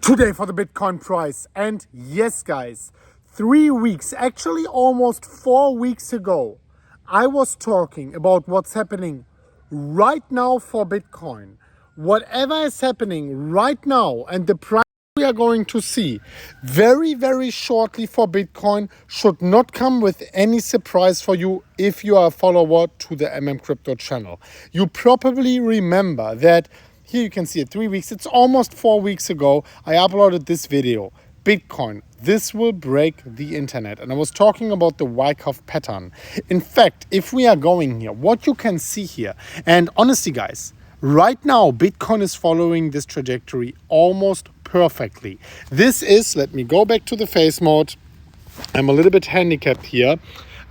today for the Bitcoin price. And yes, guys, 3 weeks, actually almost 4 weeks ago, I was talking about what's happening right now for Bitcoin. Whatever is happening right now and the price we are going to see very, very shortly for Bitcoin should not come with any surprise for you if you are a follower to the Mmcrypto channel. You probably remember that here you can see it 3 weeks, it's almost 4 weeks ago, I uploaded this video. Bitcoin, this will break the internet. And I was talking about the Wyckoff pattern. In fact, if we are going here, what you can see here, and honestly guys, right now Bitcoin is following this trajectory almost perfectly. This is, let me go back to the face mode. I'm a little bit handicapped here.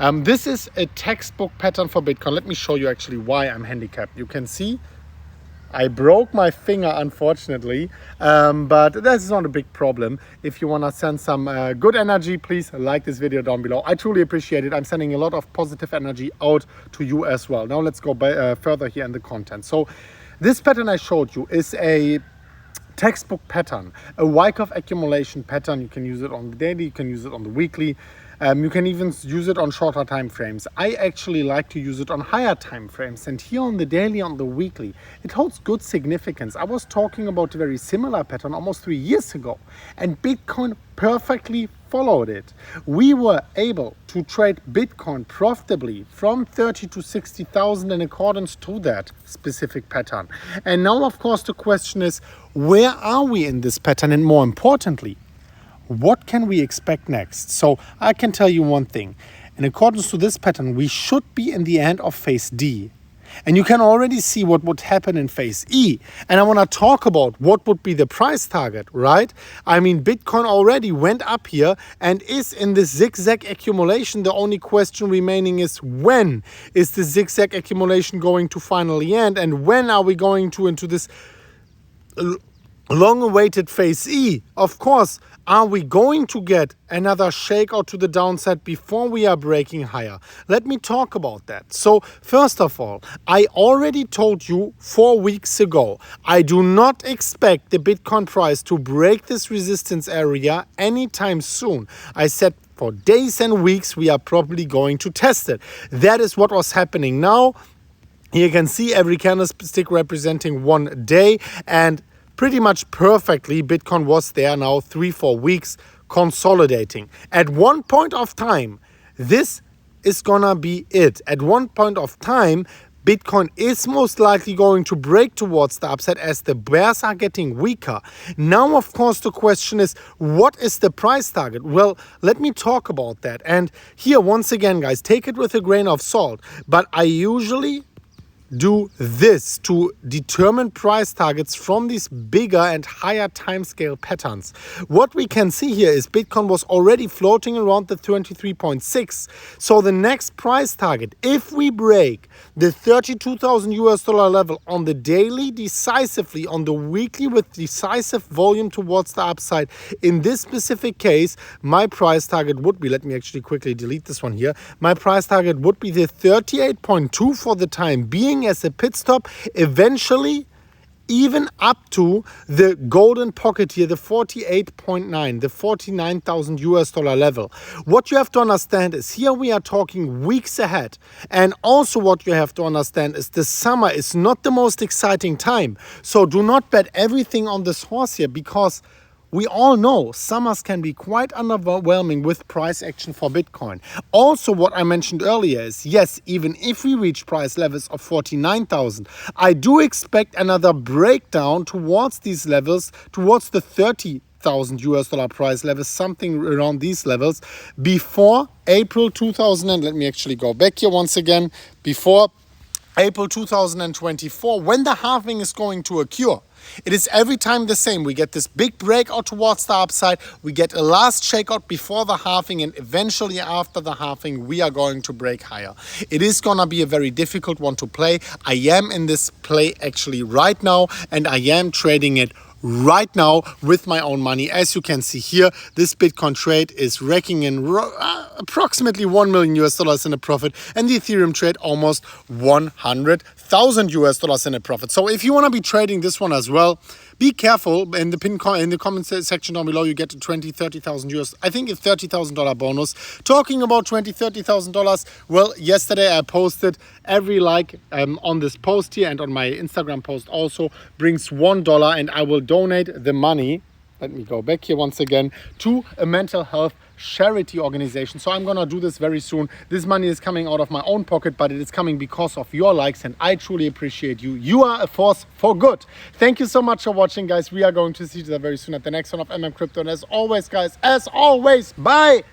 This is a textbook pattern for Bitcoin. Let me show you actually why I'm handicapped. You can see I broke my finger, unfortunately, but that's not a big problem. If you want to send some good energy, please like this video down below. I truly appreciate it. I'm sending a lot of positive energy out to you as well. Now let's go further here in the content. So this pattern I showed you is a textbook pattern, a Wyckoff accumulation pattern. You can use it on the daily, you can use it on the weekly. You can even use it on shorter time frames. I actually like to use it on higher time frames, and here on the daily, on the weekly, it holds good significance. I was talking about a very similar pattern almost 3 years ago, and Bitcoin perfectly followed it. We were able to trade Bitcoin profitably from 30 to 60,000 in accordance to that specific pattern. And now, of course, the question is, where are we in this pattern? And more importantly, what can we expect next? So I can tell you one thing. In accordance to this pattern, we should be in the end of phase D. And you can already see what would happen in phase E. And I want to talk about what would be the price target, right? I mean, Bitcoin already went up here and is in this zigzag accumulation. The only question remaining is, when is the zigzag accumulation going to finally end? And when are we going into this long-awaited phase E? Of course, are we going to get another shakeout to the downside before we are breaking higher? Let me talk about that. So first of all, I already told you 4 weeks ago, I do not expect the Bitcoin price to break this resistance area anytime soon. I said for days and weeks we are probably going to test it. That is what was happening now. Here you can see every candlestick representing 1 day, and pretty much perfectly, Bitcoin was there now 3-4 weeks consolidating. At one point of time, this is gonna be it. At one point of time, Bitcoin is most likely going to break towards the upside as the bears are getting weaker. Now, of course, the question is, what is the price target? Well, let me talk about that. And here, once again, guys, take it with a grain of salt. But I usually do this to determine price targets from these bigger and higher timescale patterns. What we can see here is Bitcoin was already floating around the 23.6. So the next price target, if we break the $32,000 level on the daily decisively, on the weekly with decisive volume towards the upside, in this specific case, my price target would be, let me actually quickly delete this one here, my price target would be the 38.2 for the time being as a pit stop, eventually even up to the golden pocket here, the 48.9, the $49,000 level. What you have to understand is here we are talking weeks ahead. And also what you have to understand is the summer is not the most exciting time. So do not bet everything on this horse here, because we all know summers can be quite underwhelming with price action for Bitcoin. Also, what I mentioned earlier is, yes, even if we reach price levels of 49,000, I do expect another breakdown towards these levels, towards the $30,000 price levels, something around these levels, before April 2000. And let me actually go back here once again, before April 2024, when the halving is going to occur. It is every time the same. We get this big breakout towards the upside, we get a last shakeout before the halving, and eventually after the halving we are going to break higher. It is gonna be a very difficult one to play. I am in this play actually right now, and I am trading it right now with my own money. As you can see here, this Bitcoin trade is raking in approximately $1 million in a profit, and the Ethereum trade almost $100,000. $1,000 US in a profit. So if you want to be trading this one as well, be careful. In the comment section down below, you get a $20,000-$30,000 US. I think a $30,000 bonus. Talking about $20,000-$30,000. Well, yesterday I posted every like on this post here and on my Instagram post also brings $1, and I will donate the money. Let me go back here once again to a mental health charity organization. So I'm gonna do this very soon. This money is coming out of my own pocket, but it is coming because of your likes, and I truly appreciate you. You are a force for good. Thank you so much for watching, guys. We are going to see each other very soon at the next one of Mmcrypto. And as always, guys, as always, bye.